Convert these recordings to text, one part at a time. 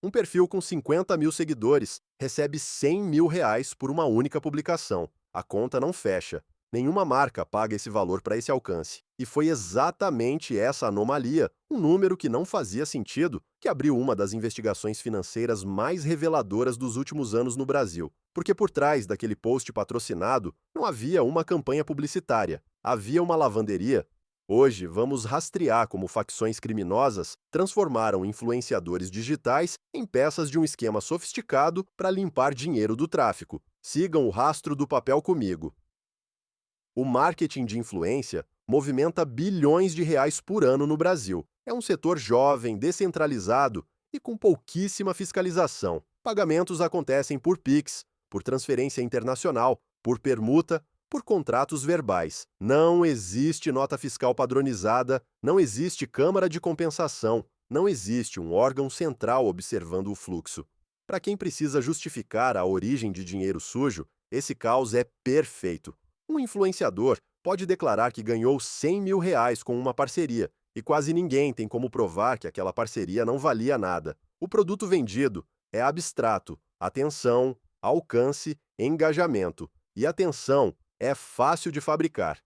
Um perfil com 50 mil seguidores recebe R$ 100.000 por uma única publicação. A conta não fecha. Nenhuma marca paga esse valor para esse alcance. E foi exatamente essa anomalia, um número que não fazia sentido, que abriu uma das investigações financeiras mais reveladoras dos últimos anos no Brasil. Porque por trás daquele post patrocinado não havia uma campanha publicitária, havia uma lavanderia. Hoje, vamos rastrear como facções criminosas transformaram influenciadores digitais em peças de um esquema sofisticado para limpar dinheiro do tráfico. Sigam o rastro do papel comigo. O marketing de influência movimenta bilhões de reais por ano no Brasil. É um setor jovem, descentralizado e com pouquíssima fiscalização. Pagamentos acontecem por Pix, por transferência internacional, por permuta, por contratos verbais. Não existe nota fiscal padronizada, não existe câmara de compensação, não existe um órgão central observando o fluxo. Para quem precisa justificar a origem de dinheiro sujo, esse caos é perfeito. Um influenciador pode declarar que ganhou R$ 100.000 com uma parceria, e quase ninguém tem como provar que aquela parceria não valia nada. O produto vendido é abstrato, atenção, alcance, engajamento. E atenção, é fácil de fabricar.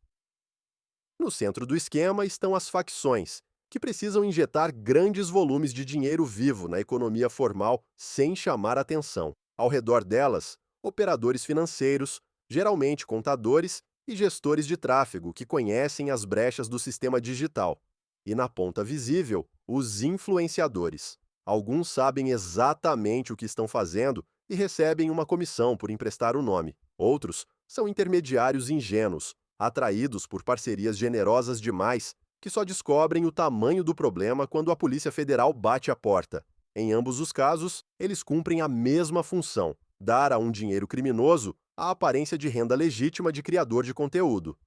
No centro do esquema estão as facções, que precisam injetar grandes volumes de dinheiro vivo na economia formal sem chamar atenção. Ao redor delas, operadores financeiros, geralmente contadores e gestores de tráfego que conhecem as brechas do sistema digital. E na ponta visível, os influenciadores. Alguns sabem exatamente o que estão fazendo e recebem uma comissão por emprestar o nome. Outros são intermediários ingênuos, atraídos por parcerias generosas demais, que só descobrem o tamanho do problema quando a Polícia Federal bate a porta. Em ambos os casos, eles cumprem a mesma função: dar a um dinheiro criminoso a aparência de renda legítima de criador de conteúdo.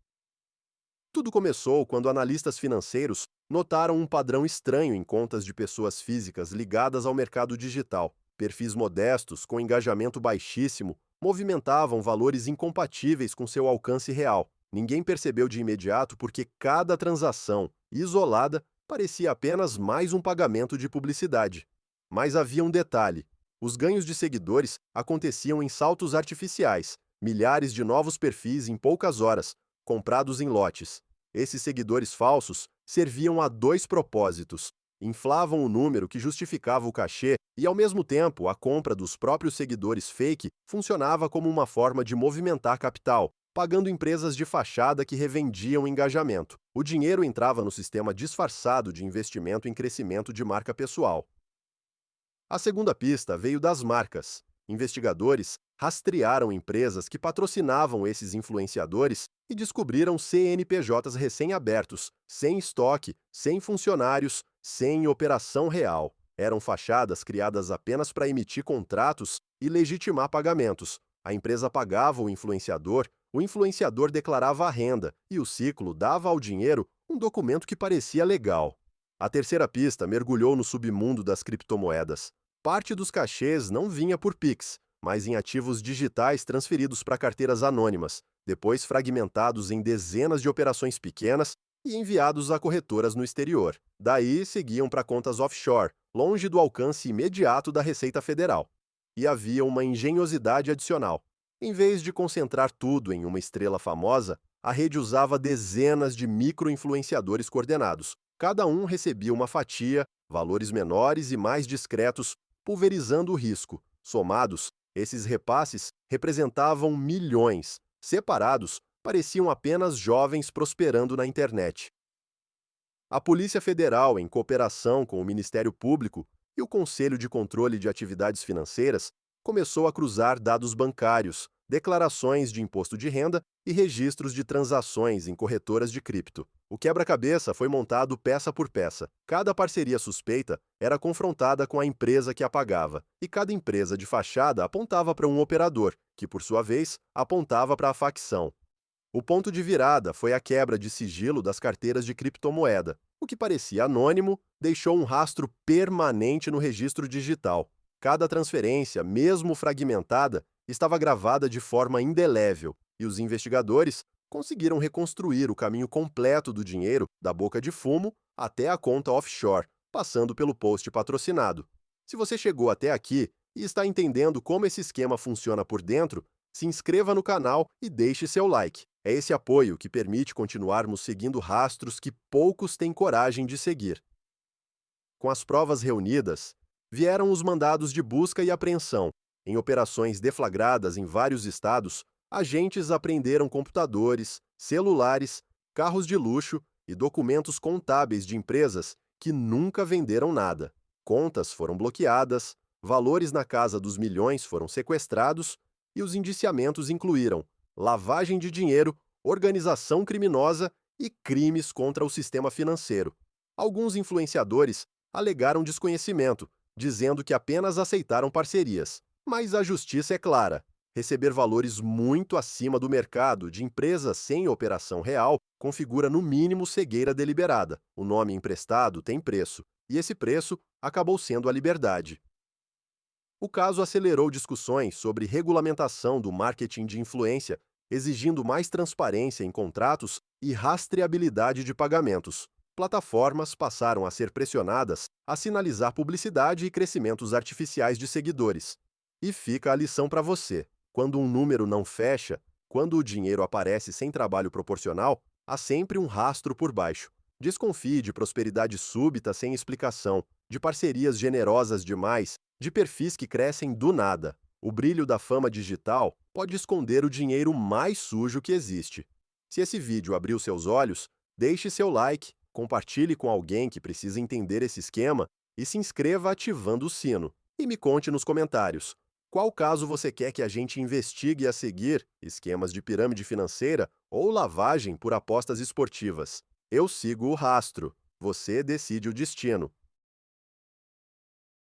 Tudo começou quando analistas financeiros notaram um padrão estranho em contas de pessoas físicas ligadas ao mercado digital. Perfis modestos, com engajamento baixíssimo, movimentavam valores incompatíveis com seu alcance real. Ninguém percebeu de imediato porque cada transação, isolada, parecia apenas mais um pagamento de publicidade. Mas havia um detalhe: os ganhos de seguidores aconteciam em saltos artificiais, milhares de novos perfis em poucas horas, comprados em lotes. Esses seguidores falsos serviam a dois propósitos: inflavam o número que justificava o cachê e, ao mesmo tempo, a compra dos próprios seguidores fake funcionava como uma forma de movimentar capital, pagando empresas de fachada que revendiam engajamento. O dinheiro entrava no sistema disfarçado de investimento em crescimento de marca pessoal. A segunda pista veio das marcas. Investigadores rastrearam empresas que patrocinavam esses influenciadores e descobriram CNPJs recém-abertos, sem estoque, sem funcionários, sem operação real. Eram fachadas criadas apenas para emitir contratos e legitimar pagamentos. A empresa pagava o influenciador declarava a renda e o ciclo dava ao dinheiro um documento que parecia legal. A terceira pista mergulhou no submundo das criptomoedas. Parte dos cachês não vinha por Pix, mas em ativos digitais transferidos para carteiras anônimas, depois fragmentados em dezenas de operações pequenas e enviados a corretoras no exterior. Daí seguiam para contas offshore, longe do alcance imediato da Receita Federal. E havia uma engenhosidade adicional. Em vez de concentrar tudo em uma estrela famosa, a rede usava dezenas de micro-influenciadores coordenados. Cada um recebia uma fatia, valores menores e mais discretos, pulverizando o risco. Somados, esses repasses representavam milhões. Separados, pareciam apenas jovens prosperando na internet. A Polícia Federal, em cooperação com o Ministério Público e o Conselho de Controle de Atividades Financeiras, começou a cruzar dados bancários, declarações de imposto de renda e registros de transações em corretoras de cripto. O quebra-cabeça foi montado peça por peça. Cada parceria suspeita era confrontada com a empresa que a pagava, e cada empresa de fachada apontava para um operador, que, por sua vez, apontava para a facção. O ponto de virada foi a quebra de sigilo das carteiras de criptomoeda. O que parecia anônimo deixou um rastro permanente no registro digital. Cada transferência, mesmo fragmentada, estava gravada de forma indelével, e os investigadores conseguiram reconstruir o caminho completo do dinheiro da boca de fumo até a conta offshore, passando pelo post patrocinado. Se você chegou até aqui e está entendendo como esse esquema funciona por dentro, se inscreva no canal e deixe seu like. É esse apoio que permite continuarmos seguindo rastros que poucos têm coragem de seguir. Com as provas reunidas, vieram os mandados de busca e apreensão. Em operações deflagradas em vários estados, agentes apreenderam computadores, celulares, carros de luxo e documentos contábeis de empresas que nunca venderam nada. Contas foram bloqueadas, valores na casa dos milhões foram sequestrados e os indiciamentos incluíram lavagem de dinheiro, organização criminosa e crimes contra o sistema financeiro. Alguns influenciadores alegaram desconhecimento, dizendo que apenas aceitaram parcerias. Mas a justiça é clara: receber valores muito acima do mercado de empresas sem operação real configura no mínimo cegueira deliberada. O nome emprestado tem preço, e esse preço acabou sendo a liberdade. O caso acelerou discussões sobre regulamentação do marketing de influência, exigindo mais transparência em contratos e rastreabilidade de pagamentos. Plataformas passaram a ser pressionadas a sinalizar publicidade e crescimentos artificiais de seguidores. E fica a lição para você: quando um número não fecha, quando o dinheiro aparece sem trabalho proporcional, há sempre um rastro por baixo. Desconfie de prosperidade súbita sem explicação, de parcerias generosas demais, de perfis que crescem do nada. O brilho da fama digital pode esconder o dinheiro mais sujo que existe. Se esse vídeo abriu seus olhos, deixe seu like, compartilhe com alguém que precisa entender esse esquema e se inscreva ativando o sino. E me conte nos comentários: qual caso você quer que a gente investigue a seguir, esquemas de pirâmide financeira ou lavagem por apostas esportivas? Eu sigo o rastro, você decide o destino.